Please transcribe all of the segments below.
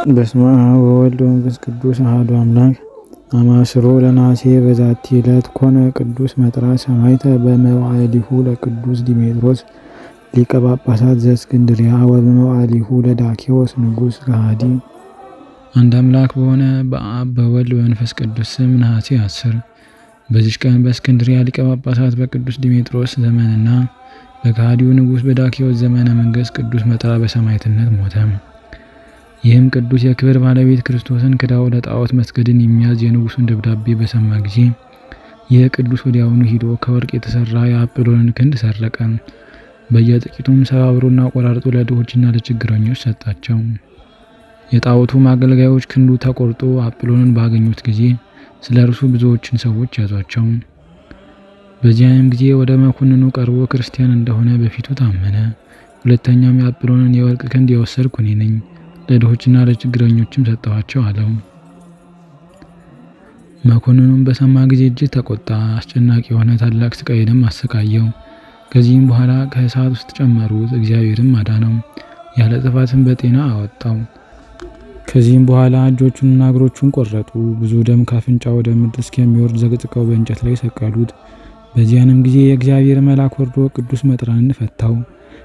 በስመ አብ ወወልድ ወመንፈስ ቅዱስ አሐዱ አምላክ። አማስሮ ለነሐሴ በዛቲ ዕለት ኮነ ቅዱስ መጥራ ሰማዕተ በመዋዕሊሁ ለቅዱስ ዲሜጥሮስ ሊቀ ጳጳሳት ዘእስክንድርያ ወበመዋዕሊሁ ለዳኪዎስ ንጉሥ ከሃዲ። አንድ አምላክ በሆነ በአብ በወልድ በመንፈስ ቅዱስ ስም ነሐሴ 10 በዚች ቀን በእስክንድርያ ሊቀ ጳጳሳት በቅዱስ ዲሜጥሮስ ዘመንና በከሃዲው ንጉሥ በዳኪዎስ ዘመነ መንግሥት ቅዱስ መጥራ በሰማዕትነት ሞተ። ይህም ቅዱስ የክብር ባለቤት ክርስቶስን ክዳው ለጣዖት መስገድን የሚያዝ የንጉሱን ደብዳቤ በሰማ ጊዜ ይህ ቅዱስ ወዲያውኑ ሂዶ ከወርቅ የተሰራ የአጵሎንን ክንድ ሰረቀ። በየጥቂቱም ሰባብሮና ቆራርጦ ለድሆችና ለችግረኞች ሰጣቸው። የጣዖቱም አገልጋዮች ክንዱ ተቆርጦ አጵሎንን ባገኙት ጊዜ ስለ እርሱ ብዙዎችን ሰዎች ያዟቸው። በዚያንም ጊዜ ወደ መኮንኑ ቀርቦ ክርስቲያን እንደሆነ በፊቱ ታመነ። ሁለተኛም የአጵሎንን የወርቅ ክንድ የወሰድኩ እኔ ነኝ፣ ለድሆችና ለችግረኞችም ሰጠኋቸው አለው። መኮንኑም በሰማ ጊዜ እጅግ ተቆጣ። አስጨናቂ የሆነ ታላቅ ስቃይንም አሰቃየው። ከዚህም በኋላ ከእሳት ውስጥ ጨመሩት። እግዚአብሔርም አዳነው፣ ያለ ጥፋትም በጤና አወጣው። ከዚህም በኋላ እጆቹንና እግሮቹን ቆረጡ። ብዙ ደም ካፍንጫ ወደ ምድር እስከሚወርድ ዘቅዝቀው በእንጨት ላይ ሰቀሉት። በዚያንም ጊዜ የእግዚአብሔር መልአክ ወርዶ ቅዱስ መጥራንን ፈታው፣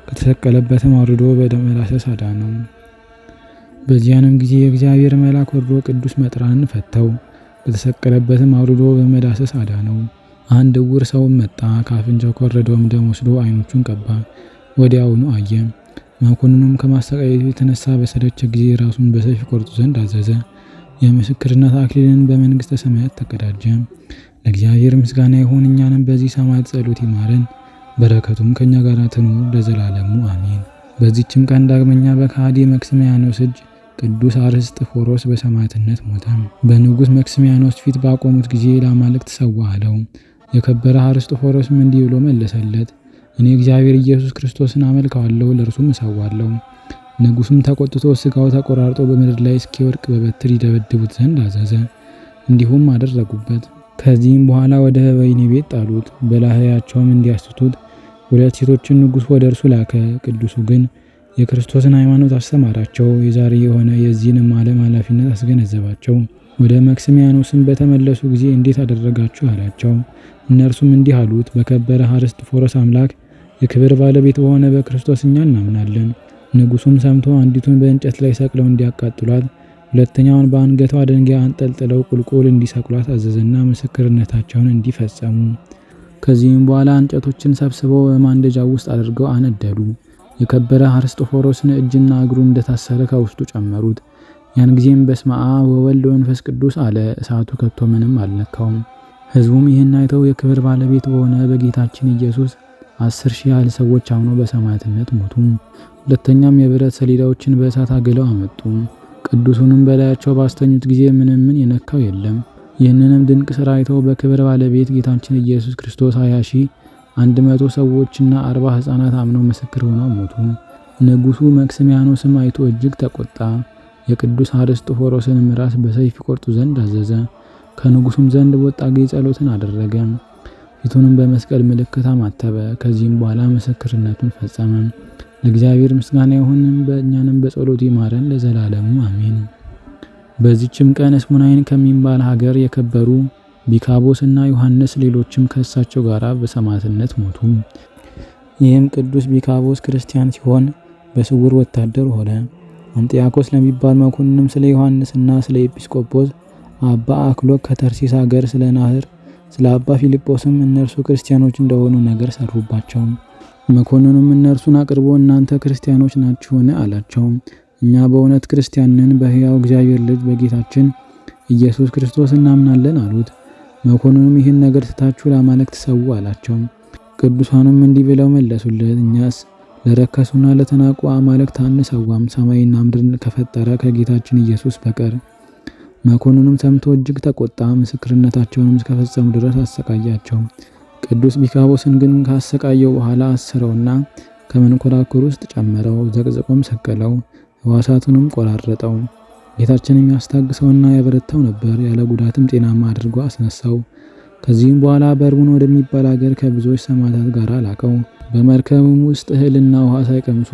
ከተሰቀለበትም አውርዶ በደመ ላሰስ አዳነው። በዚያንም ጊዜ የእግዚአብሔር መልአክ ወርዶ ቅዱስ መጥራንን ፈታው፣ ከተሰቀለበትም አውርዶ በመዳሰስ አዳነው። አንድ ዕውር ሰውም መጣ። ከአፍንጫው ከወረደውም ደም ወስዶ ዓይኖቹን ቀባ፣ ወዲያውኑ አየ። መኮንኑም ከማሰቃየቱ የተነሳ በሰለቸ ጊዜ ራሱን በሰይፍ ቆርጡ ዘንድ አዘዘ። የምስክርነት አክሊልን በመንግሥተ ሰማያት ተቀዳጀ። ለእግዚአብሔር ምስጋና ይሁን፣ እኛንም በዚህ ሰማዕት ጸሎት ይማረን፣ በረከቱም ከእኛ ጋር ትኑር ለዘላለሙ አሜን። በዚችም ቀን ዳግመኛ በከሃዲ መክስምያኖስ እጅ ቅዱስ አርስጥፎሮስ በሰማዕትነት ሞተ። በንጉሥ መክስምያኖስ ፊት ባቆሙት ጊዜ ለአማልክት ሰዋ አለው። የከበረ አርስጥፎሮስም እንዲህ ብሎ መለሰለት፣ እኔ እግዚአብሔር ኢየሱስ ክርስቶስን አመልከዋለሁ፣ ለእርሱም እሰዋለሁ። ንጉሡም ተቆጥቶ ሥጋው ተቆራርጦ በምድር ላይ እስኪወድቅ በበትር ይደበድቡት ዘንድ አዘዘ። እንዲሁም አደረጉበት። ከዚህም በኋላ ወደ ወህኒ ቤት ጣሉት። በላህያቸውም እንዲያስቱት ሁለት ሴቶችን ንጉሥ ወደ እርሱ ላከ። ቅዱሱ ግን የክርስቶስን ሃይማኖት አስተማራቸው። የዛሬ የሆነ የዚህንም ዓለም ኃላፊነት አስገነዘባቸው። ወደ መክስምያኖስም በተመለሱ ጊዜ እንዴት አደረጋችሁ አላቸው። እነርሱም እንዲህ አሉት፣ በከበረ አርስጥፎሮስ አምላክ የክብር ባለቤት በሆነ በክርስቶስ እኛ እናምናለን። ንጉሡም ሰምቶ አንዲቱን በእንጨት ላይ ሰቅለው እንዲያቃጥሏት፣ ሁለተኛውን በአንገቷ ድንጋይ አንጠልጥለው ቁልቁል እንዲሰቅሏት አዘዘና ምስክርነታቸውን እንዲፈጸሙ። ከዚህም በኋላ እንጨቶችን ሰብስበው በማንደጃ ውስጥ አድርገው አነደዱ። የከበረ አርስጥፎሮስን እጅና እግሩን እንደታሰረ ከውስጡ ጨመሩት። ያን ጊዜም በስመ አብ ወወልድ ወመንፈስ ቅዱስ አለ። እሳቱ ከቶ ምንም አልነካውም። ሕዝቡም ይህን አይተው የክብር ባለቤት በሆነ በጌታችን ኢየሱስ 10,000 ያህል ሰዎች አምነው በሰማዕትነት ሞቱ። ሁለተኛም የብረት ሰሌዳዎችን በእሳት አግለው አመጡ። ቅዱሱንም በላያቸው ባስተኙት ጊዜ ምንም የነካው የለም። ይህንንም ድንቅ ሥራ አይተው በክብር ባለቤት ጌታችን ኢየሱስ ክርስቶስ 20,100 ሰዎችና 40 ሕፃናት አምነው ምስክር ሆነው ሞቱ። ንጉሡ መክስምያኖስም አይቶ እጅግ ተቆጣ። የቅዱስ አርስጥፎሮስንም ራስ በሰይፍ ቆርጡ ዘንድ አዘዘ። ከንጉሡም ዘንድ በወጣ ጊዜ ጸሎትን አደረገ። ፊቱንም በመስቀል ምልክት አማተበ። ከዚህም በኋላ ምስክርነቱን ፈጸመ። ለእግዚአብሔር ምስጋና ይሁንም፣ በእኛንም በጸሎቱ ይማረን ለዘላለሙ አሜን። በዚችም ቀን እስሙናይን ከሚባል ሀገር የከበሩ ቢካቦስ እና ዮሐንስ ሌሎችም ከእሳቸው ጋር በሰማዕትነት ሞቱ። ይህም ቅዱስ ቢካቦስ ክርስቲያን ሲሆን በስውር ወታደር ሆነ። አንጢያኮስ ለሚባል መኮንንም ስለ ዮሐንስና ስለ ኤጲስቆጶስ አባ አክሎግ ከተርሲስ ሀገር ስለ ናህር ስለ አባ ፊልጶስም እነርሱ ክርስቲያኖች እንደሆኑ ነገር ሰሩባቸው። መኮንኑም እነርሱን አቅርቦ እናንተ ክርስቲያኖች ናችሁን አላቸው። እኛ በእውነት ክርስቲያን ነን፣ በሕያው እግዚአብሔር ልጅ በጌታችን ኢየሱስ ክርስቶስ እናምናለን አሉት። መኮንኑም ይህን ነገር ትታችሁ ለአማልክት ሰው አላቸው። ቅዱሳኑም እንዲህ ብለው መለሱለት፣ እኛስ ለረከሱና ለተናቁ አማልክት አንሰዋም፣ ሰማይና ምድርን ከፈጠረ ከጌታችን ኢየሱስ በቀር። መኮንኑም ሰምቶ እጅግ ተቆጣ። ምስክርነታቸውንም እስከፈጸሙ ድረስ አሰቃያቸው። ቅዱስ ቢካቦስን ግን ካሰቃየው በኋላ አሰረውና ከመንኮራኩር ውስጥ ጨመረው፣ ዘቅዝቆም ሰቀለው፣ ሕዋሳቱንም ቆራረጠው። ጌታችንም ያስታግሰውና ያበረታው ነበር። ያለ ጉዳትም ጤናማ አድርጎ አስነሳው። ከዚህም በኋላ በርቡን ወደሚባል ሀገር ከብዙዎች ሰማዕታት ጋር ላከው። በመርከብም ውስጥ እህልና ውሃ ሳይቀምሱ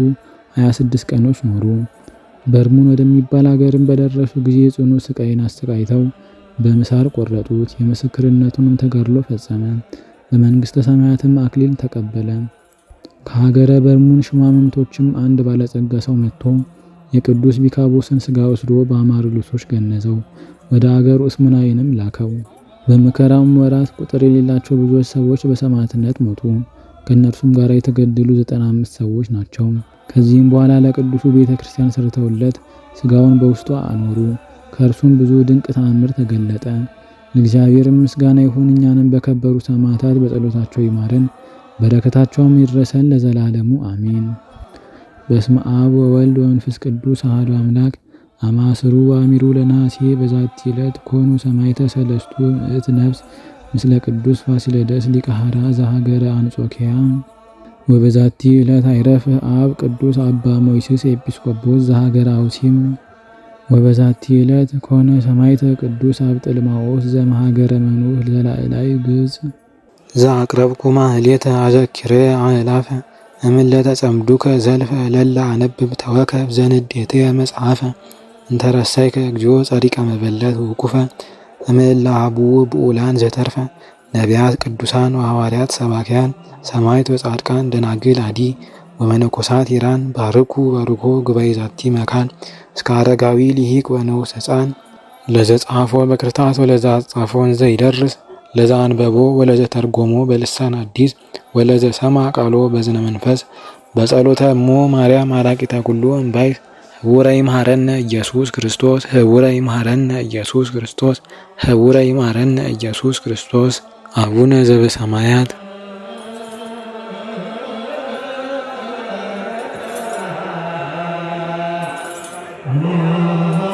26 ቀኖች ኖሩ። በርሙን ወደሚባል አገርም በደረሱ ጊዜ ጽኑ ስቃይን አሰቃይተው በምሳር ቆረጡት። የምስክርነቱንም ተጋድሎ ፈጸመ። በመንግስተ ሰማያትም አክሊል ተቀበለ። ከሀገረ በርሙን ሽማምንቶችም አንድ ባለጸጋ ሰው መጥቶ የቅዱስ ቢካቦስን ስጋ ወስዶ በአማሩ ልብሶች ገነዘው። ወደ አገሩ እስሙናይንም ላከው። በመከራውም ወራት ቁጥር የሌላቸው ብዙዎች ሰዎች በሰማዕትነት ሞቱ። ከእነርሱም ጋር የተገደሉ 95 ሰዎች ናቸው። ከዚህም በኋላ ለቅዱሱ ቤተ ክርስቲያን ሰርተውለት ስጋውን በውስጧ አኖሩ። ከእርሱም ብዙ ድንቅ ተአምር ተገለጠ። ለእግዚአብሔርም ምስጋና ይሁን። እኛንም በከበሩ ሰማዕታት በጸሎታቸው ይማረን፣ በረከታቸውም ይድረሰን ለዘላለሙ አሜን። በስመ አብ ወወልድ ወመንፈስ ቅዱስ አሐዱ አምላክ አማስሩ አሚሩ ለነሐሴ በዛቲ ዕለት ኮኑ ሰማዕተ ሰለስቱ ምዕት ነፍስ ምስለ ቅዱስ ፋሲለደስ ሊቀ ሐራ ዘሀገረ አንጾኪያ። ወበዛቲ ዕለት አይረፈ አብ ቅዱስ አባ ሞይስስ ኤጲስቆጶስ ዘሀገረ አውሲም። ወበዛቲ ዕለት ኮነ ሰማዕተ ቅዱስ አብጥልማዎስ ዘመሀገረ መኑህ ዘላዕላይ ግብጽ። ዘአቅረብኩ ማህሌተ አዘኪሬ አእላፈ እምለተ ጸምዱከ ዘልፈ ለላ አነብብ ተወከፍ ዘንዴቴ መጽሐፈ እንተረሳይከ እግዚኦ ጸሪቀ መበለት ውቁፈ እምእለ አቡኡ ብኡላን ዘተርፈ ነቢያት ቅዱሳን ወሐዋርያት ሰባክያን ሰማዕት ወጻድቃን ደናግል አዲ ወመነኮሳት ኢራን ባርኩ ባርኮ ጉባኤ ዛቲ መካን እስከ አረጋዊ ሊሂቅ ወንዑስ ሕፃን ለዘጻፎ በክርታስ ወለዛ ጻፎን ዘይደርስ ለዛ አንበቦ ወለዘ ተርጎሞ በልሳን አዲስ ወለዘ ሰማ ቃሎ በዝነ መንፈስ በጸሎተ እሞ ማርያም አራቂተ ኩሉ እምባይ ህቡረ ይምሃረነ ኢየሱስ ክርስቶስ ህቡረ ይምሃረነ ኢየሱስ ክርስቶስ ህቡረ ይምሃረነ ኢየሱስ ክርስቶስ። አቡነ ዘበሰማያት Oh